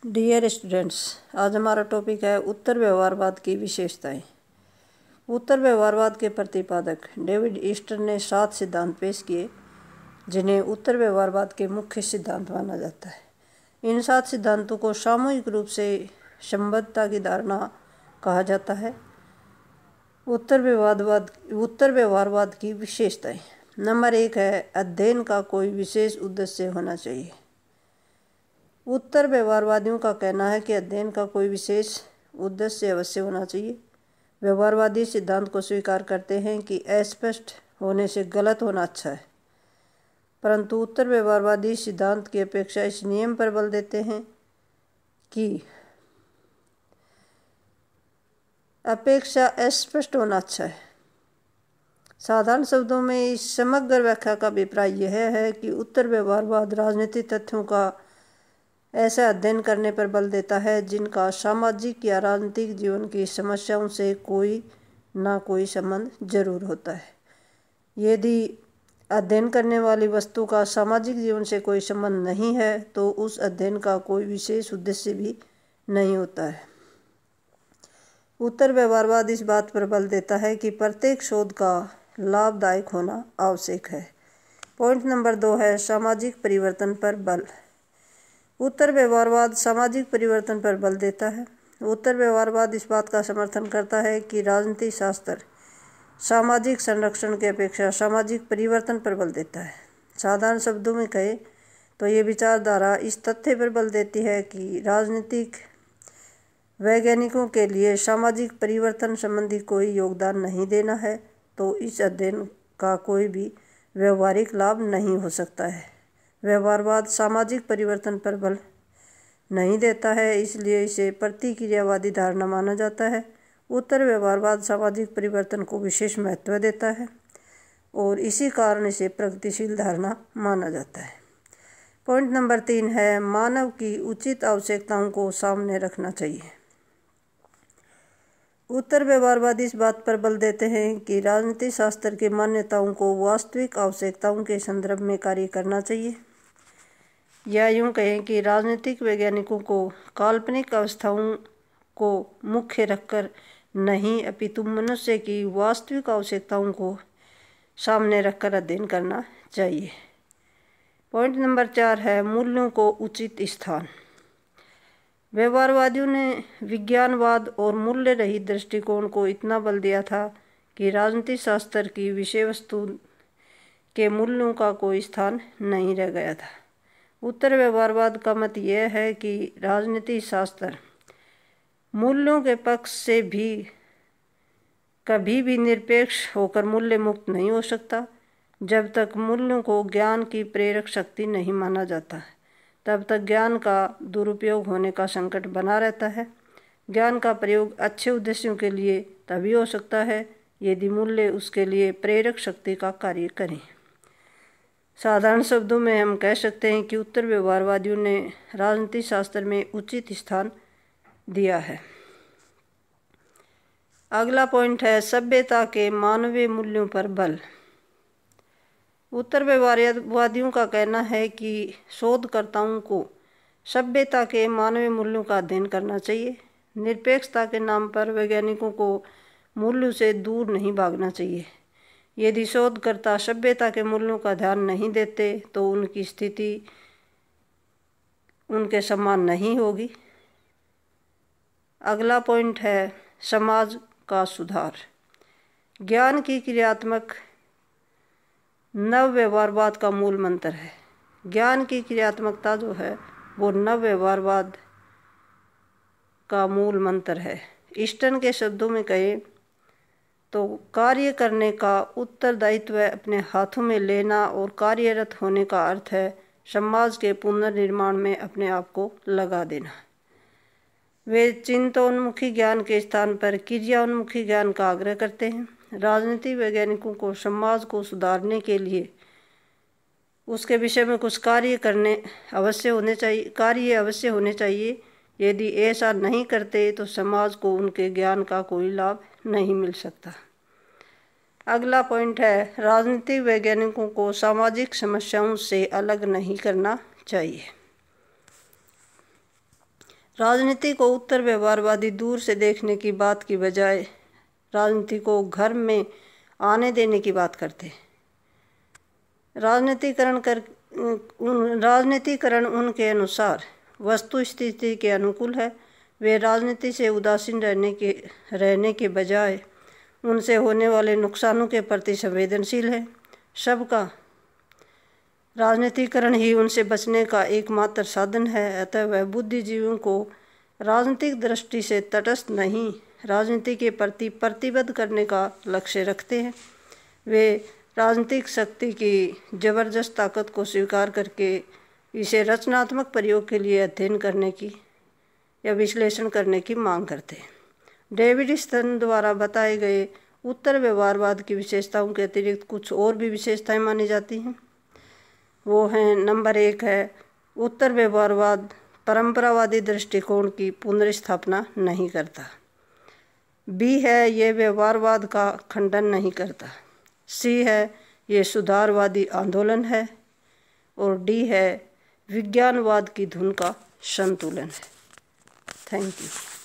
Dear students, आज हमारा topic है उत्तर व्यवहारवाद की विशेषताएं। उत्तर व्यवहारवाद के प्रतिपादक डेविड ईस्टर ने 7 सिद्धांत पेश किए जिन्हें उत्तर व्यवहारवाद के मुख्य सिद्धांत माना जाता है। इन 7 सिद्धांतों को सामूहिक रूप से संबद्धता की धारणा कहा जाता है। उत्तर व्यवहारवाद की विशेषताएं। नंबर 1 है अध्ययन का कोई विशेष उद्देश्य होना चाहिए। उत्तर व्यवहारवादियों का कहना है कि अध्ययन का कोई विशेष उद्देश्य अवश्य होना चाहिए। व्यवहारवादी सिद्धांत को स्वीकार करते हैं कि अस्पष्ट होने से गलत होना अच्छा है, परंतु उत्तर व्यवहारवादी सिद्धांत की अपेक्षा इस नियम पर बल देते हैं कि अपेक्षा अस्पष्ट होना अच्छा है। साधारण शब्दों में इस समग्र व्याख्या का अभिप्राय यह है कि उत्तर व्यवहारवाद राजनीतिक तथ्यों का ऐसा अध्ययन करने पर बल देता है जिनका सामाजिक या राजनीतिक जीवन की समस्याओं से कोई ना कोई संबंध जरूर होता है। यदि अध्ययन करने वाली वस्तु का सामाजिक जीवन से कोई संबंध नहीं है तो उस अध्ययन का कोई विशेष उद्देश्य भी नहीं होता है। उत्तर व्यवहारवाद इस बात पर बल देता है कि प्रत्येक शोध का लाभदायक होना आवश्यक है। पॉइंट नंबर 2 है सामाजिक परिवर्तन पर बल। उत्तर व्यवहारवाद सामाजिक परिवर्तन पर बल देता है। उत्तर व्यवहारवाद इस बात का समर्थन करता है कि राजनीतिक शास्त्र सामाजिक संरक्षण की अपेक्षा सामाजिक परिवर्तन पर बल देता है। साधारण शब्दों में कहें तो ये विचारधारा इस तथ्य पर बल देती है कि राजनीतिक वैज्ञानिकों के लिए सामाजिक परिवर्तन संबंधी कोई योगदान नहीं देना है तो इस अध्ययन का कोई भी व्यवहारिक लाभ नहीं हो सकता है। व्यवहारवाद सामाजिक परिवर्तन पर बल नहीं देता है, इसलिए इसे प्रतिक्रियावादी धारणा माना जाता है। उत्तर व्यवहारवाद सामाजिक परिवर्तन को विशेष महत्व देता है और इसी कारण इसे प्रगतिशील धारणा माना जाता है। पॉइंट नंबर 3 है मानव की उचित आवश्यकताओं को सामने रखना चाहिए। उत्तर व्यवहारवादी इस बात पर बल देते हैं कि राजनीतिक शास्त्र की मान्यताओं को वास्तविक आवश्यकताओं के संदर्भ में कार्य करना चाहिए, या यूँ कहें कि राजनीतिक वैज्ञानिकों को काल्पनिक अवस्थाओं को मुख्य रखकर नहीं अपितु मनुष्य की वास्तविक आवश्यकताओं को सामने रखकर अध्ययन करना चाहिए। पॉइंट नंबर 4 है मूल्यों को उचित स्थान। व्यवहारवादियों ने विज्ञानवाद और मूल्य रहित दृष्टिकोण को इतना बल दिया था कि राजनीतिक शास्त्र की विषय वस्तु के मूल्यों का कोई स्थान नहीं रह गया था। उत्तर व्यवहारवाद का मत यह है कि राजनीतिक शास्त्र मूल्यों के पक्ष से भी कभी भी निरपेक्ष होकर मूल्य मुक्त नहीं हो सकता। जब तक मूल्यों को ज्ञान की प्रेरक शक्ति नहीं माना जाता तब तक ज्ञान का दुरुपयोग होने का संकट बना रहता है। ज्ञान का प्रयोग अच्छे उद्देश्यों के लिए तभी हो सकता है यदि मूल्य उसके लिए प्रेरक शक्ति का कार्य करें। साधारण शब्दों में हम कह सकते हैं कि उत्तर व्यवहारवादियों ने राजनीतिक शास्त्र में उचित स्थान दिया है। अगला पॉइंट है सभ्यता के मानवीय मूल्यों पर बल। उत्तर व्यवहारवादियों का कहना है कि शोधकर्ताओं को सभ्यता के मानवीय मूल्यों का अध्ययन करना चाहिए। निरपेक्षता के नाम पर वैज्ञानिकों को मूल्यों से दूर नहीं भागना चाहिए। यदि शोधकर्ता सभ्यता के मूल्यों का ध्यान नहीं देते तो उनकी स्थिति उनके समान नहीं होगी। अगला पॉइंट है समाज का सुधार। ज्ञान की क्रियात्मक नव व्यवहारवाद का मूल मंत्र है। ज्ञान की क्रियात्मकता जो है वो नव व्यवहारवाद का मूल मंत्र है। ईस्टन के शब्दों में कहें तो कार्य करने का उत्तरदायित्व अपने हाथों में लेना और कार्यरत होने का अर्थ है समाज के पुनर्निर्माण में अपने आप को लगा देना। वे चिंतोन्मुखी ज्ञान के स्थान पर क्रियान्मुखी ज्ञान का आग्रह करते हैं। राजनीतिक वैज्ञानिकों को समाज को सुधारने के लिए उसके विषय में कुछ कार्य अवश्य होने चाहिए। यदि ऐसा नहीं करते तो समाज को उनके ज्ञान का कोई लाभ नहीं मिल सकता। अगला पॉइंट है राजनीतिक वैज्ञानिकों को सामाजिक समस्याओं से अलग नहीं करना चाहिए। राजनीति को उत्तर व्यवहारवादी दूर से देखने की बात की बजाय राजनीति को घर में आने देने की बात करते हैं। राजनीतिकरण उनके अनुसार वस्तु स्थिति के अनुकूल है। वे राजनीति से उदासीन रहने के बजाय उनसे होने वाले नुकसानों के प्रति संवेदनशील है। सबका राजनीतिकरण ही उनसे बचने का एकमात्र साधन है। अतः वह बुद्धिजीवियों को राजनीतिक दृष्टि से तटस्थ नहीं, राजनीति के प्रति प्रतिबद्ध करने का लक्ष्य रखते हैं। वे राजनीतिक शक्ति की जबरदस्त ताकत को स्वीकार करके इसे रचनात्मक प्रयोग के लिए अध्ययन करने की या विश्लेषण करने की मांग करते हैं। डेविड स्टर्न द्वारा बताए गए उत्तर व्यवहारवाद की विशेषताओं के अतिरिक्त कुछ और भी विशेषताएं मानी जाती हैं। वो हैं, नंबर 1 है, उत्तर व्यवहारवाद परंपरावादी दृष्टिकोण की पुनर्स्थापना नहीं करता। बी है, ये व्यवहारवाद का खंडन नहीं करता। सी है, ये सुधारवादी आंदोलन है। और डी है, विज्ञानवाद की धुन का संतुलन है। Thank you.